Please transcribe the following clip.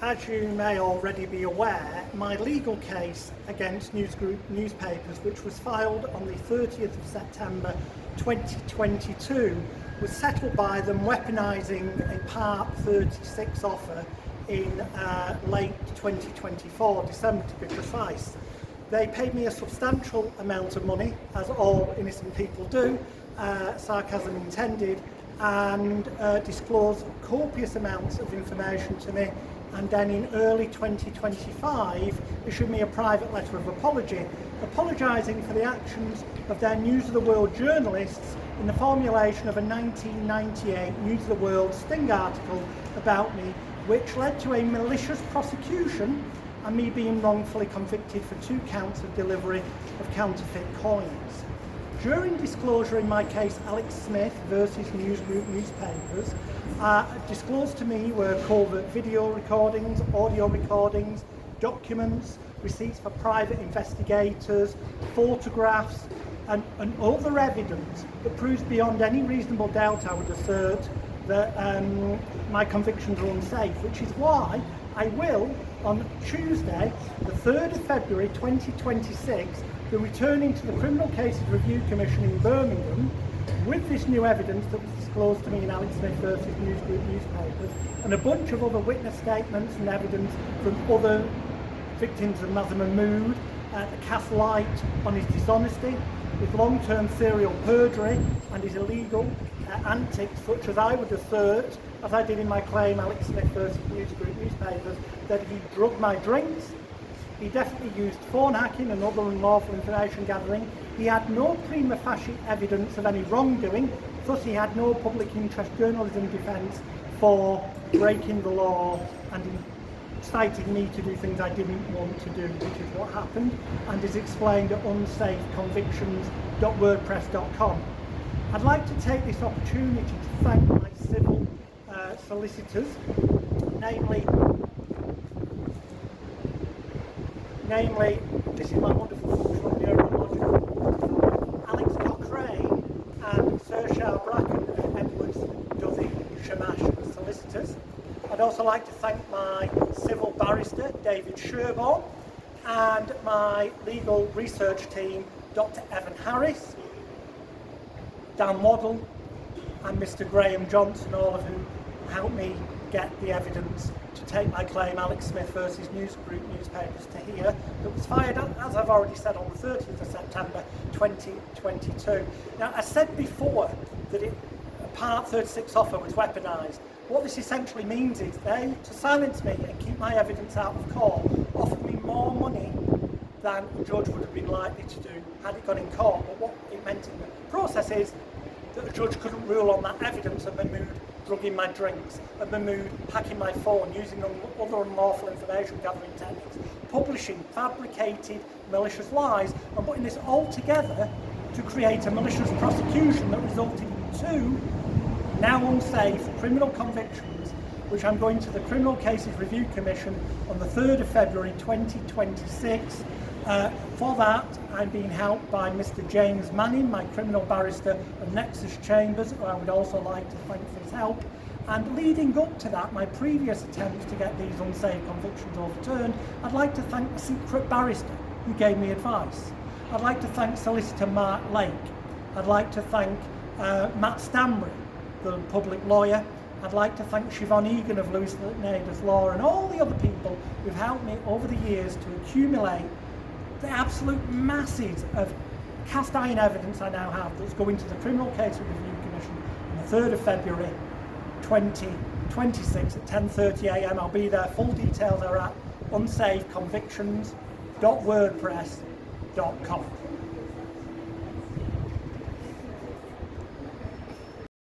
As you may already be aware, my legal case against News Group newspapers, which was filed on the 30th of September 2022, was settled by them weaponising a Part 36 offer in late 2024, December to be precise. They paid me a substantial amount of money, as all innocent people do, sarcasm intended, and disclosed copious amounts of information to me, and then in early 2025 issued me a private letter of apology, apologising for the actions of their News of the World journalists in the formulation of a 1998 News of the World sting article about me, which led to a malicious prosecution and me being wrongfully convicted for 2 counts of delivery of counterfeit coins. During disclosure in my case, Alex Smith versus News Group newspapers, disclosed to me were covert video recordings, audio recordings, documents, receipts for private investigators, photographs, and other evidence that proves beyond any reasonable doubt, I would assert, that my convictions are unsafe, which is why I will, on Tuesday, the 3rd of February 2026, be returning to the Criminal Cases Review Commission in Birmingham with this new evidence that was disclosed to me in Alex Smith versus News Group newspapers, and a bunch of other witness statements and evidence from other victims of Mazher Mahmood that cast light on his dishonesty, his long-term serial perjury, and his illegal antics, such as I would assert, as I did in my claim Alex Smith versus News Group newspapers, that he drugged my drinks. He definitely used phone hacking and other unlawful information gathering. He had no prima facie evidence of any wrongdoing, thus he had no public interest journalism defence for breaking the law and inciting me to do things I didn't want to do, which is what happened, and is explained at unsafeconvictions.wordpress.com. I'd like to take this opportunity to thank my civil solicitors, namely, this is my wonderful functional neurological, Alex Cochrane and Sir Charles Bracken of Edwards, Dovey, Shamash solicitors. I'd also like to thank my civil barrister, David Sherborne, and my legal research team, Dr. Evan Harris, Dan Waddle, and Mr. Graham Johnson, all of whom helped me get the evidence to take my claim, Alex Smith versus News Group newspapers, to here, that was fired, as I've already said, on the 30th of September 2022. Now, I said before that a Part 36 offer was weaponised. What this essentially means is they, to silence me and keep my evidence out of court, offered me more money than a judge would have been likely to do had it gone in court. But what it meant in the process is that a judge couldn't rule on that evidence of Mahmood drugging my drinks, of Mahmood hacking my phone, using other unlawful information gathering techniques, publishing fabricated malicious lies, and putting this all together to create a malicious prosecution that resulted in 2 now unsafe criminal convictions, which I'm going to the Criminal Cases Review Commission on the 3rd of February 2026. For that, I'm being helped by Mr. James Manning, my criminal barrister of Nexus Chambers, who I would also like to thank for his help. And leading up to that, my previous attempts to get these unsafe convictions overturned, I'd like to thank the secret barrister who gave me advice. I'd like to thank Solicitor Mark Lake. I'd like to thank Matt Stanbury, the public lawyer. I'd like to thank Siobhan Egan of Lewis Naders Law, and all the other people who've helped me over the years to accumulate the absolute masses of cast iron evidence I now have that's going to the Criminal Cases Review Commission on the 3rd of February 2026 at 10:30 a.m. I'll be there. Full details are at unsafeconvictions.wordpress.com.